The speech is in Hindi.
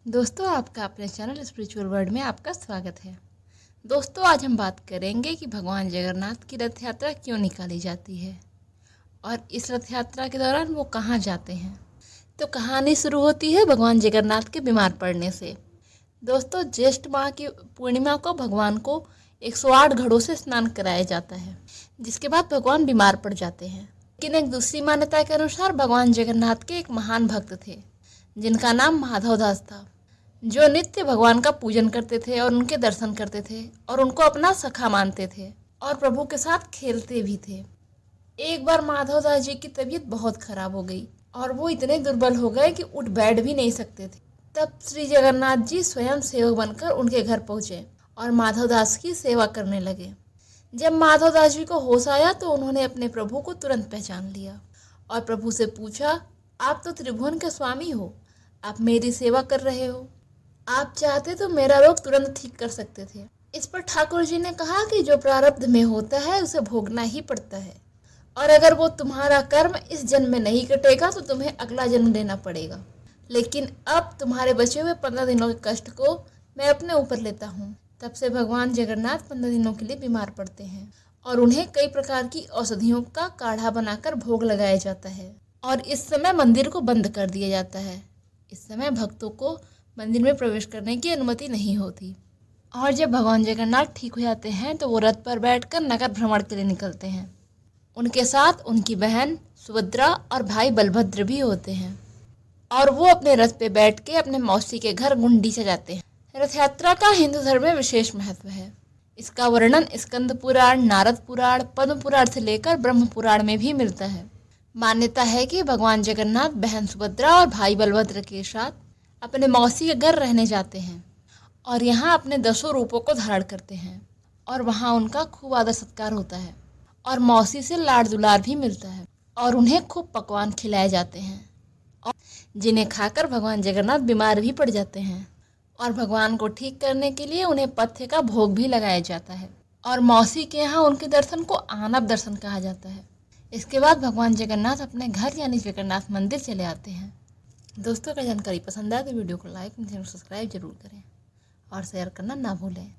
दोस्तों, आपका अपने चैनल स्पिरिचुअल वर्ल्ड में आपका स्वागत है। दोस्तों, आज हम बात करेंगे कि भगवान जगन्नाथ की रथ यात्रा क्यों निकाली जाती है और इस रथ यात्रा के दौरान वो कहाँ जाते हैं। तो कहानी शुरू होती है भगवान जगन्नाथ के बीमार पड़ने से। दोस्तों, ज्येष्ठ माह की पूर्णिमा को भगवान को 108 घड़ों से स्नान कराया जाता है, जिसके बाद भगवान बीमार पड़ जाते हैं। लेकिन एक दूसरी मान्यता के अनुसार भगवान जगन्नाथ के एक महान भक्त थे जिनका नाम माधव दास था, जो नित्य भगवान का पूजन करते थे और उनके दर्शन करते थे और उनको अपना सखा मानते थे और प्रभु के साथ खेलते भी थे। एक बार माधव दास जी की तबीयत बहुत खराब हो गई और वो इतने दुर्बल हो गए कि उठ बैठ भी नहीं सकते थे। तब श्री जगन्नाथ जी स्वयं सेवक बनकर उनके घर पहुंचे और माधव दास की सेवा करने लगे। जब माधव दास जी को होश आया तो उन्होंने अपने प्रभु को तुरंत पहचान लिया और प्रभु से पूछा, आप तो त्रिभुवन के स्वामी हो, आप मेरी सेवा कर रहे हो, आप चाहते तो मेरा रोग तुरंत ठीक कर सकते थे। इस पर ठाकुर जी ने कहा कि जो प्रारब्ध में होता है उसे भोगना ही पड़ता है और अगर वो तुम्हारा कर्म इस जन्म में नहीं कटेगा तो तुम्हें अगला जन्म लेना पड़ेगा। लेकिन अब तुम्हारे बचे हुए 15 दिनों के कष्ट को मैं अपने ऊपर लेता हूँ। तब से भगवान जगन्नाथ 15 दिनों के लिए बीमार पड़ते हैं और उन्हें कई प्रकार की औषधियों का काढ़ा बनाकर भोग लगाया जाता है और इस समय मंदिर को बंद कर दिया जाता है। इस समय भक्तों को मंदिर में प्रवेश करने की अनुमति नहीं होती। और जब भगवान जगन्नाथ ठीक हो जाते हैं तो वो रथ पर बैठकर नगर भ्रमण के लिए निकलते हैं। उनके साथ उनकी बहन सुभद्रा और भाई बलभद्र भी होते हैं और वो अपने रथ पे बैठ के अपने मौसी के घर गुंडीचा जाते हैं। रथ यात्रा का हिंदू धर्म में विशेष महत्व है। इसका वर्णन स्कंद पुराण, नारद पुराण, पद्म पुराण से लेकर ब्रह्म पुराण में भी मिलता है। मान्यता है कि भगवान जगन्नाथ बहन सुभद्रा और भाई बलभद्र के साथ अपने मौसी के घर रहने जाते हैं और यहाँ अपने 10 रूपों को धारण करते हैं और वहाँ उनका खूब आदर सत्कार होता है और मौसी से लाड़ दुलार भी मिलता है और उन्हें खूब पकवान खिलाए जाते हैं और जिन्हें खाकर भगवान जगन्नाथ बीमार भी पड़ जाते हैं और भगवान को ठीक करने के लिए उन्हें पथ्य का भोग भी लगाया जाता है और मौसी के यहाँ उनके दर्शन को आनब दर्शन कहा जाता है। इसके बाद भगवान जगन्नाथ अपने घर यानी जगन्नाथ मंदिर चले आते हैं। दोस्तों, अगर जानकारी पसंद आए तो वीडियो को लाइक और सब्सक्राइब जरूर करें और शेयर करना ना भूलें।